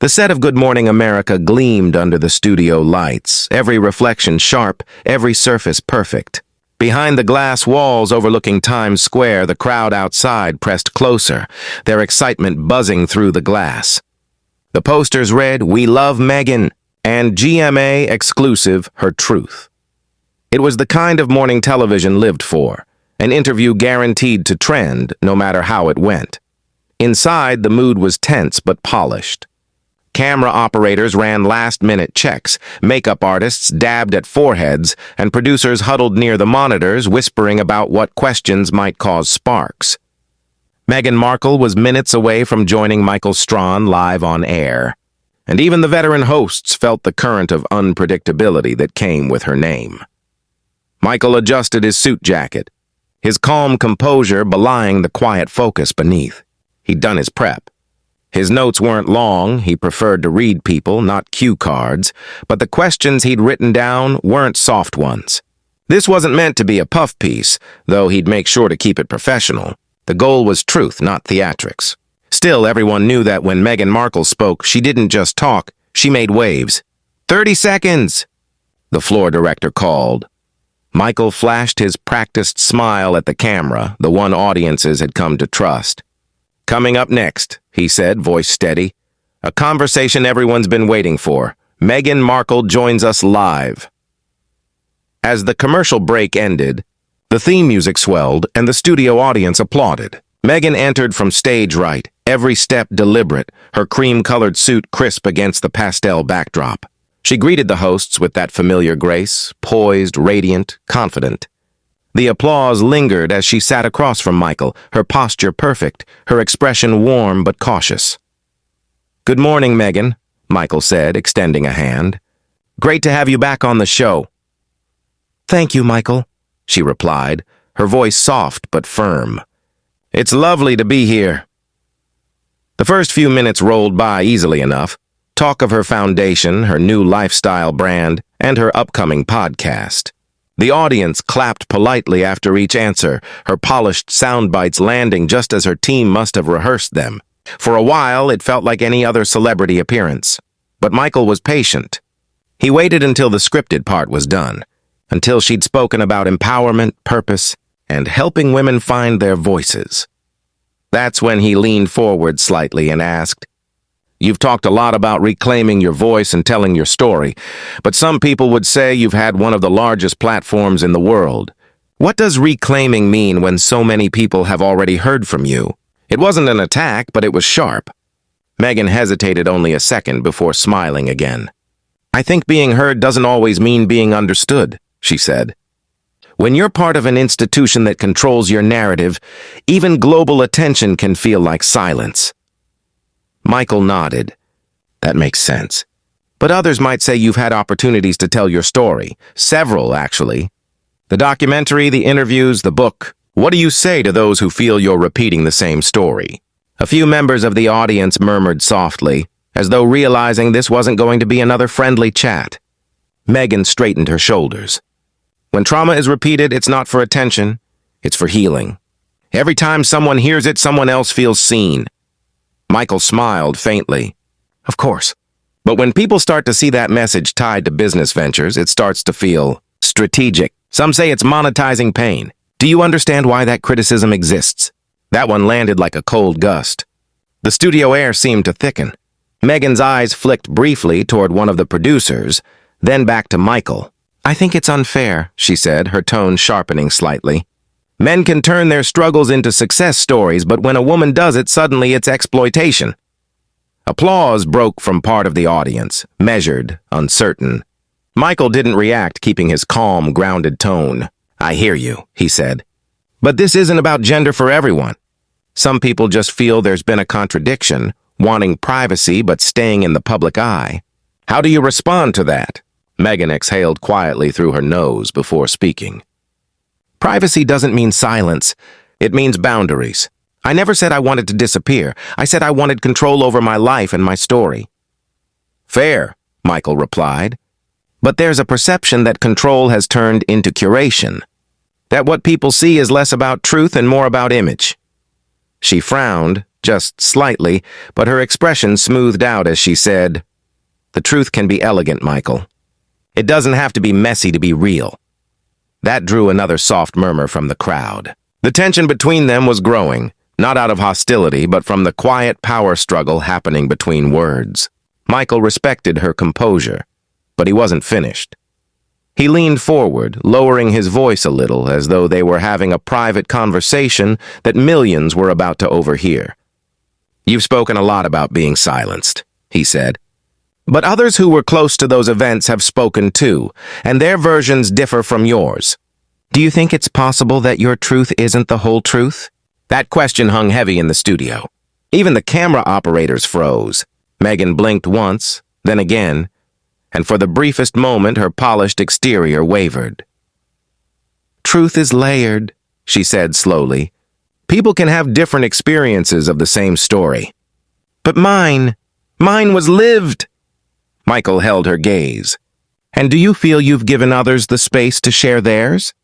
The set of Good Morning America gleamed under the studio lights, every reflection sharp, every surface perfect. Behind the glass walls overlooking Times Square, the crowd outside pressed closer, their excitement buzzing through the glass. The posters read, "We love Meghan," and GMA exclusive, "Her Truth." It was the kind of morning television lived for, an interview guaranteed to trend no matter how it went. Inside, the mood was tense but polished. Camera operators ran last-minute checks, makeup artists dabbed at foreheads, and producers huddled near the monitors, whispering about what questions might cause sparks. Meghan Markle was minutes away from joining Michael Strahan live on air, and even the veteran hosts felt the current of unpredictability that came with her name. Michael adjusted his suit jacket, his calm composure belying the quiet focus beneath. He'd done his prep. His notes weren't long, he preferred to read people, not cue cards, but the questions he'd written down weren't soft ones. This wasn't meant to be a puff piece, though he'd make sure to keep it professional. The goal was truth, not theatrics. Still, everyone knew that when Meghan Markle spoke, she didn't just talk, she made waves. 30 seconds! The floor director called. Michael flashed his practiced smile at the camera, the one audiences had come to trust. "Coming up next," he said, voice steady. "A conversation everyone's been waiting for. Meghan Markle joins us live." As the commercial break ended, the theme music swelled and the studio audience applauded. Meghan entered from stage right, every step deliberate, her cream-colored suit crisp against the pastel backdrop. She greeted the hosts with that familiar grace, poised, radiant, confident. The applause lingered as she sat across from Michael, her posture perfect, her expression warm but cautious. "Good morning, Meghan," Michael said, extending a hand. "Great to have you back on the show." "Thank you, Michael," she replied, her voice soft but firm. "It's lovely to be here." The first few minutes rolled by easily enough. Talk of her foundation, her new lifestyle brand, and her upcoming podcast. The audience clapped politely after each answer, her polished sound bites landing just as her team must have rehearsed them. For a while, it felt like any other celebrity appearance. But Michael was patient. He waited until the scripted part was done, until she'd spoken about empowerment, purpose, and helping women find their voices. That's when he leaned forward slightly and asked, "You've talked a lot about reclaiming your voice and telling your story, but some people would say you've had one of the largest platforms in the world. What does reclaiming mean when so many people have already heard from you?" It wasn't an attack, but it was sharp. Meghan hesitated only a second before smiling again. "I think being heard doesn't always mean being understood," she said. "When you're part of an institution that controls your narrative, even global attention can feel like silence." Michael nodded. "That makes sense. But others might say you've had opportunities to tell your story. Several, actually. The documentary, the interviews, the book. What do you say to those who feel you're repeating the same story?" A few members of the audience murmured softly, as though realizing this wasn't going to be another friendly chat. Meghan straightened her shoulders. "When trauma is repeated, it's not for attention. It's for healing. Every time someone hears it, someone else feels seen." Michael smiled faintly. "Of course. But when people start to see that message tied to business ventures, it starts to feel strategic. Some say it's monetizing pain. Do you understand why that criticism exists?" That one landed like a cold gust. The studio air seemed to thicken. Meghan's eyes flicked briefly toward one of the producers, then back to Michael. "I think it's unfair," she said, her tone sharpening slightly. "Men can turn their struggles into success stories, but when a woman does it, suddenly it's exploitation." Applause broke from part of the audience, measured, uncertain. Michael didn't react, keeping his calm, grounded tone. "I hear you," he said. "But this isn't about gender for everyone. Some people just feel there's been a contradiction, wanting privacy but staying in the public eye. How do you respond to that?" Meghan exhaled quietly through her nose before speaking. "Privacy doesn't mean silence. It means boundaries. I never said I wanted to disappear. I said I wanted control over my life and my story." "Fair," Michael replied. "But there's a perception that control has turned into curation. That what people see is less about truth and more about image." She frowned, just slightly, but her expression smoothed out as she said, "The truth can be elegant, Michael. It doesn't have to be messy to be real." That drew another soft murmur from the crowd. The tension between them was growing, not out of hostility, but from the quiet power struggle happening between words. Michael respected her composure, but he wasn't finished. He leaned forward, lowering his voice a little, as though they were having a private conversation that millions were about to overhear. "You've spoken a lot about being silenced," he said. "But others who were close to those events have spoken too, and their versions differ from yours. Do you think it's possible that your truth isn't the whole truth?" That question hung heavy in the studio. Even the camera operators froze. Meghan blinked once, then again, and for the briefest moment her polished exterior wavered. "Truth is layered," she said slowly. "People can have different experiences of the same story. But mine was lived." Michael held her gaze. "And do you feel you've given others the space to share theirs?"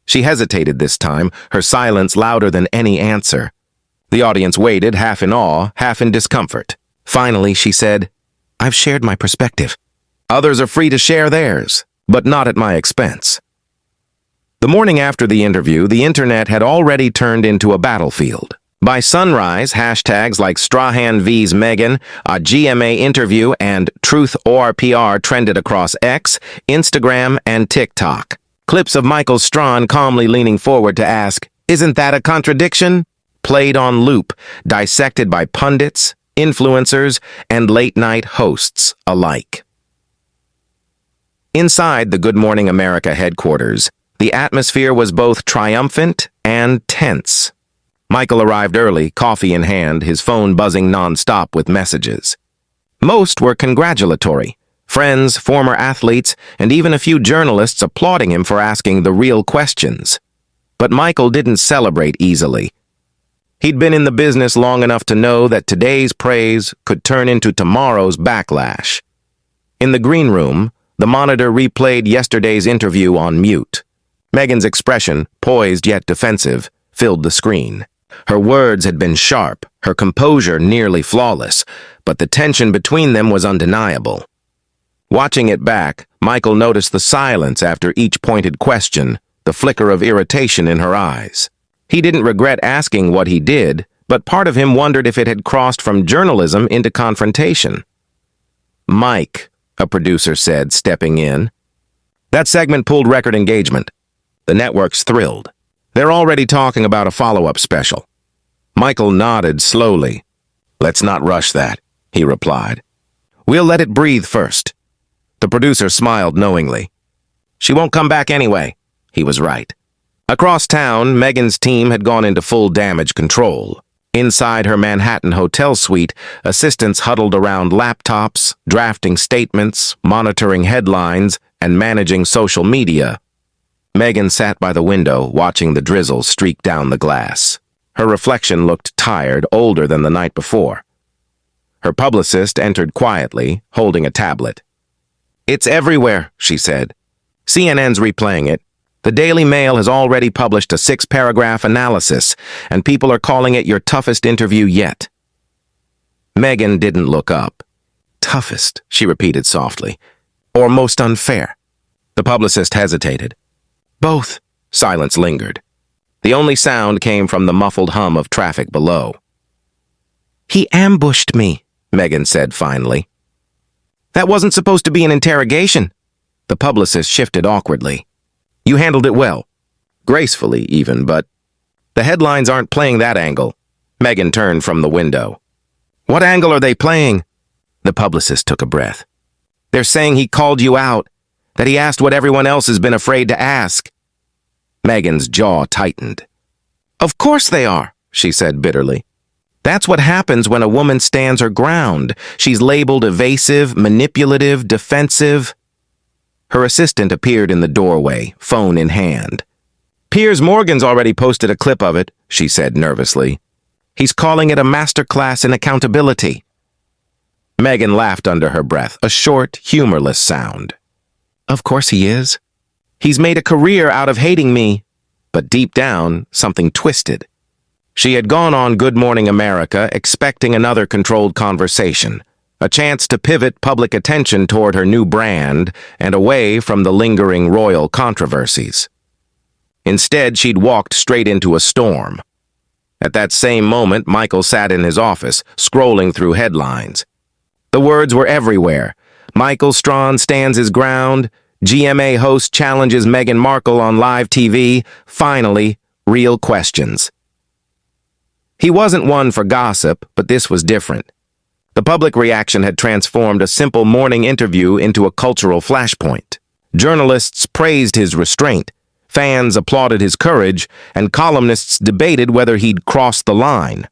She hesitated this time, her silence louder than any answer. The audience waited, half in awe, half in discomfort. Finally, she said, "I've shared my perspective. Others are free to share theirs, but not at my expense." The morning after the interview, the internet had already turned into a battlefield. By sunrise, hashtags like Strahan vs. Meghan, a GMA interview, and Truth or PR trended across X, Instagram, and TikTok. Clips of Michael Strahan calmly leaning forward to ask, "Isn't that a contradiction?" played on loop, dissected by pundits, influencers, and late-night hosts alike. Inside the Good Morning America headquarters, the atmosphere was both triumphant and tense. Michael arrived early, coffee in hand, his phone buzzing non-stop with messages. Most were congratulatory. Friends, former athletes, and even a few journalists applauding him for asking the real questions. But Michael didn't celebrate easily. He'd been in the business long enough to know that today's praise could turn into tomorrow's backlash. In the green room, the monitor replayed yesterday's interview on mute. Meghan's expression, poised yet defensive, filled the screen. Her words had been sharp, her composure nearly flawless, but the tension between them was undeniable. Watching it back, Michael noticed the silence after each pointed question, the flicker of irritation in her eyes. He didn't regret asking what he did, but part of him wondered if it had crossed from journalism into confrontation. "Mike," a producer said, stepping in. "That segment pulled record engagement. The network's thrilled. They're already talking about a follow-up special." Michael nodded slowly. "Let's not rush that," he replied. "We'll let it breathe first." The producer smiled knowingly. "She won't come back anyway." He was right. Across town, Meghan's team had gone into full damage control. Inside her Manhattan hotel suite, assistants huddled around laptops, drafting statements, monitoring headlines, and managing social media. Meghan sat by the window, watching the drizzle streak down the glass. Her reflection looked tired, older than the night before. Her publicist entered quietly, holding a tablet. "It's everywhere," she said. "CNN's replaying it. The Daily Mail has already published a 6-paragraph analysis, and people are calling it your toughest interview yet." Meghan didn't look up. "Toughest," she repeated softly. "Or most unfair?" The publicist hesitated. "Both." Silence lingered. The only sound came from the muffled hum of traffic below. "He ambushed me," Meghan said finally. "That wasn't supposed to be an interrogation." The publicist shifted awkwardly. "You handled it well. Gracefully, even, but the headlines aren't playing that angle." Meghan turned from the window. "What angle are they playing?" The publicist took a breath. "They're saying he called you out, that he asked what everyone else has been afraid to ask." Meghan's jaw tightened. "Of course they are," she said bitterly. "That's what happens when a woman stands her ground. She's labeled evasive, manipulative, defensive." Her assistant appeared in the doorway, phone in hand. "Piers Morgan's already posted a clip of it," she said nervously. "He's calling it a masterclass in accountability." Meghan laughed under her breath, a short, humorless sound. "Of course he is. He's made a career out of hating me." But deep down, something twisted. She had gone on Good Morning America expecting another controlled conversation, a chance to pivot public attention toward her new brand and away from the lingering royal controversies. Instead, she'd walked straight into a storm. At that same moment, Michael sat in his office, scrolling through headlines. The words were everywhere. Michael Strahan stands his ground. GMA host challenges Meghan Markle on live TV. Finally, real questions. He wasn't one for gossip, but this was different. The public reaction had transformed a simple morning interview into a cultural flashpoint. Journalists praised his restraint, fans applauded his courage, and columnists debated whether he'd crossed the line.